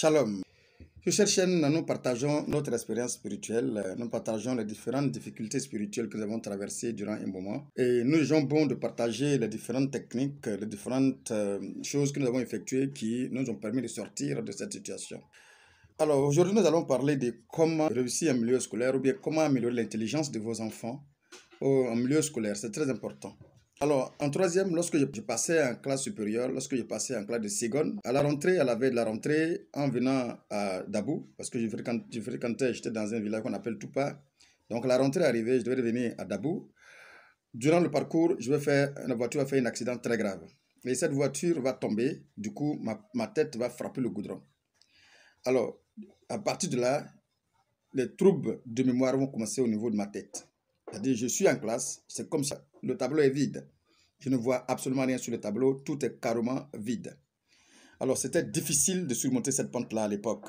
Shalom. Sur cette chaîne, nous partageons notre expérience spirituelle, nous partageons les différentes difficultés spirituelles que nous avons traversées durant un moment. Et nous jugeons bon de partager les différentes techniques, les différentes choses que nous avons effectuées qui nous ont permis de sortir de cette situation. Alors aujourd'hui, nous allons parler de comment réussir en milieu scolaire ou bien comment améliorer l'intelligence de vos enfants en milieu scolaire. C'est très important. Alors, en troisième, lorsque je passais en classe supérieure, lorsque je passais en classe de seconde, à la rentrée, à la veille de la rentrée, en venant à Dabou, parce que j'étais dans un village qu'on appelle Toupa. Donc, la rentrée arrivée, je devais venir à Dabou. Durant le parcours, la voiture a fait un accident très grave. Et cette voiture va tomber, du coup, ma tête va frapper le goudron. Alors, à partir de là, les troubles de mémoire vont commencer au niveau de ma tête. C'est-à-dire, je suis en classe, c'est comme ça, le tableau est vide. Je ne vois absolument rien sur le tableau, tout est carrément vide. Alors, c'était difficile de surmonter cette pente-là à l'époque.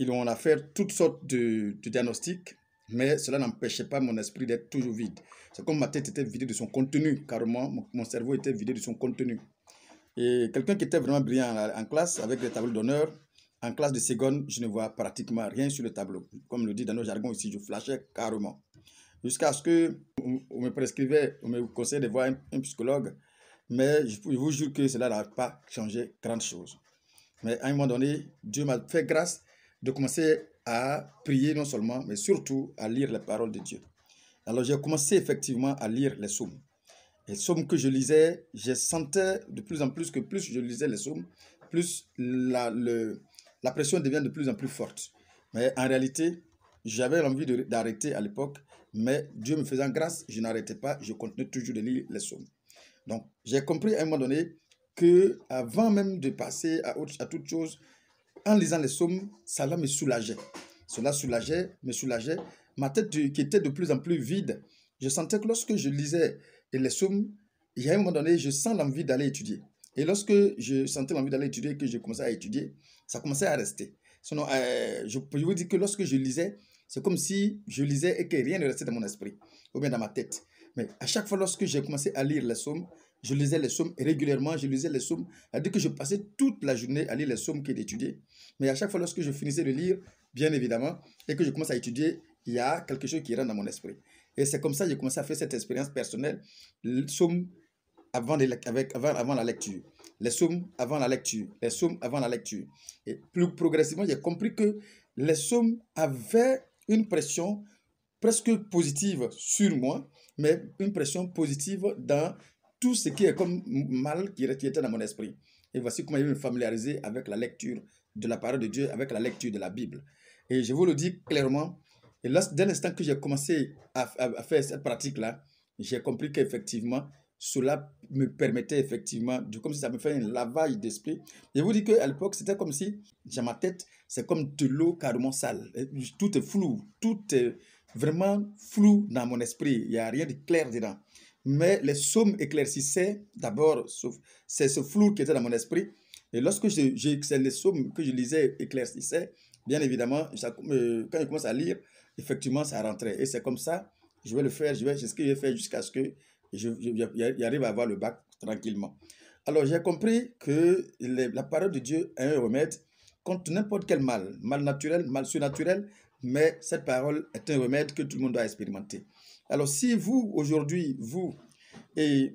On a fait toutes sortes de diagnostics, mais cela n'empêchait pas mon esprit d'être toujours vide. C'est comme ma tête était vidée de son contenu, carrément, mon cerveau était vidé de son contenu. Et quelqu'un qui était vraiment brillant en classe, avec des tableaux d'honneur, en classe de seconde, je ne vois pratiquement rien sur le tableau. Comme le dit dans nos jargons ici, je flashais carrément. Jusqu'à ce qu'on me prescrivait, on me conseillait de voir un psychologue. Mais je vous jure que cela n'a pas changé grande chose. Mais à un moment donné, Dieu m'a fait grâce de commencer à prier non seulement, mais surtout à lire les paroles de Dieu. Alors j'ai commencé effectivement à lire les psaumes. Les psaumes que je lisais, je sentais de plus en plus que plus je lisais les psaumes, plus la pression devient de plus en plus forte. Mais en réalité, j'avais l'envie d'arrêter à l'époque, mais Dieu me faisant grâce, je n'arrêtais pas, je continuais toujours de lire les psaumes. Donc, j'ai compris à un moment donné que avant même de passer à toute chose, en lisant les psaumes, cela me soulageait. Cela me soulageait. Ma tête qui était de plus en plus vide, je sentais que lorsque je lisais les psaumes, il y a un moment donné, je sens l'envie d'aller étudier. Et lorsque je sentais l'envie d'aller étudier, que je commençais à étudier, ça commençait à rester. Sinon, je peux vous dire que lorsque je lisais, c'est comme si je lisais et que rien ne restait dans mon esprit, ou bien dans ma tête. Mais à chaque fois, lorsque j'ai commencé à lire les psaumes, je lisais les psaumes régulièrement, je lisais les psaumes, c'est-à-dire que je passais toute la journée à lire les psaumes que d'étudier. Mais à chaque fois, lorsque je finissais de lire, bien évidemment, et que je commence à étudier, il y a quelque chose qui rentre dans mon esprit. Et c'est comme ça que j'ai commencé à faire cette expérience personnelle, les psaumes avant la lecture, les psaumes avant la lecture, les psaumes avant la lecture. Et plus progressivement, j'ai compris que les psaumes avaient une pression presque positive sur moi, mais une pression positive dans tout ce qui est comme mal qui était dans mon esprit. Et voici comment je vais me familiariser avec la lecture de la parole de Dieu, avec la lecture de la Bible. Et je vous le dis clairement, et là, dès l'instant que j'ai commencé à faire cette pratique-là, j'ai compris qu'effectivement, cela me permettait effectivement, comme si ça me fait un lavage d'esprit. Je vous dis qu'à l'époque, c'était comme si, dans ma tête, c'est comme de l'eau carrément sale. Tout est flou, tout est vraiment flou dans mon esprit. Il n'y a rien de clair dedans. Mais les psaumes éclaircissaient d'abord, c'est ce flou qui était dans mon esprit. Et lorsque c'est les psaumes que je lisais éclaircissaient, bien évidemment, quand je commence à lire, effectivement, ça rentrait. Et c'est comme ça, je vais le faire, c'est ce que j'ai fait jusqu'à ce que j'arrive à avoir le bac tranquillement. Alors, j'ai compris que la parole de Dieu est un remède contre n'importe quel mal, mal naturel, mal surnaturel, mais cette parole est un remède que tout le monde doit expérimenter. Alors, si vous, aujourd'hui, et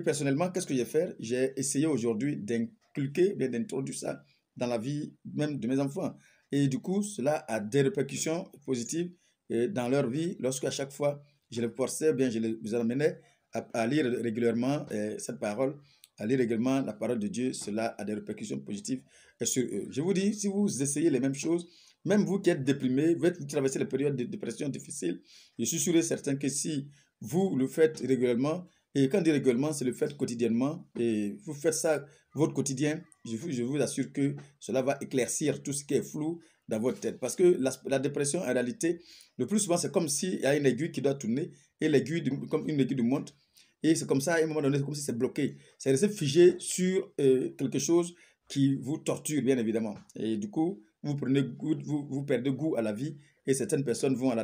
personnellement, qu'est-ce que j'ai fait? J'ai essayé aujourd'hui d'inculquer, d'introduire ça dans la vie même de mes enfants. Et du coup, cela a des répercussions positives dans leur vie, lorsque à chaque fois, je les forçais, bien, je les amenais à lire régulièrement cette parole, à lire régulièrement la parole de Dieu, cela a des répercussions positives sur eux. Je vous dis, si vous essayez les mêmes choses, même vous qui êtes déprimé, vous traversez les périodes de dépression difficiles, je suis sûr et certain que si vous le faites régulièrement, et quand je dis régulièrement, c'est le fait quotidiennement, et vous faites ça, votre quotidien, je vous assure que cela va éclaircir tout ce qui est flou dans votre tête. Parce que la dépression, en réalité, le plus souvent, c'est comme s'il y a une aiguille qui doit tourner, et l'aiguille, comme une aiguille de montre, et c'est comme ça, à un moment donné, c'est comme si c'est bloqué. C'est resté figé sur quelque chose qui vous torture, bien évidemment. Et du coup, vous perdez goût à la vie et certaines personnes vont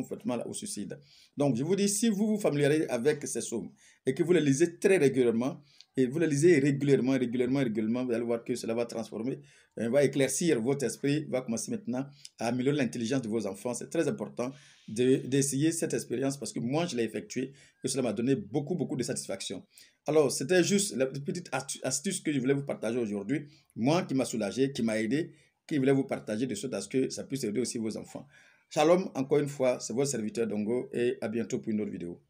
fortement au suicide. Donc, je vous dis, si vous vous familiarisez avec ces psaumes et que vous les lisez très régulièrement, Et vous le lisez régulièrement, vous allez voir que cela va transformer, va éclaircir votre esprit, va commencer maintenant à améliorer l'intelligence de vos enfants. C'est très important d'essayer cette expérience parce que moi, je l'ai effectuée et cela m'a donné beaucoup de satisfaction. Alors, c'était juste la petite astuce que je voulais vous partager aujourd'hui. Moi, qui m'a soulagé, qui m'a aidé, qui voulait vous partager de sorte à ce que ça puisse aider aussi vos enfants. Shalom, encore une fois, c'est votre serviteur Dongo et à bientôt pour une autre vidéo.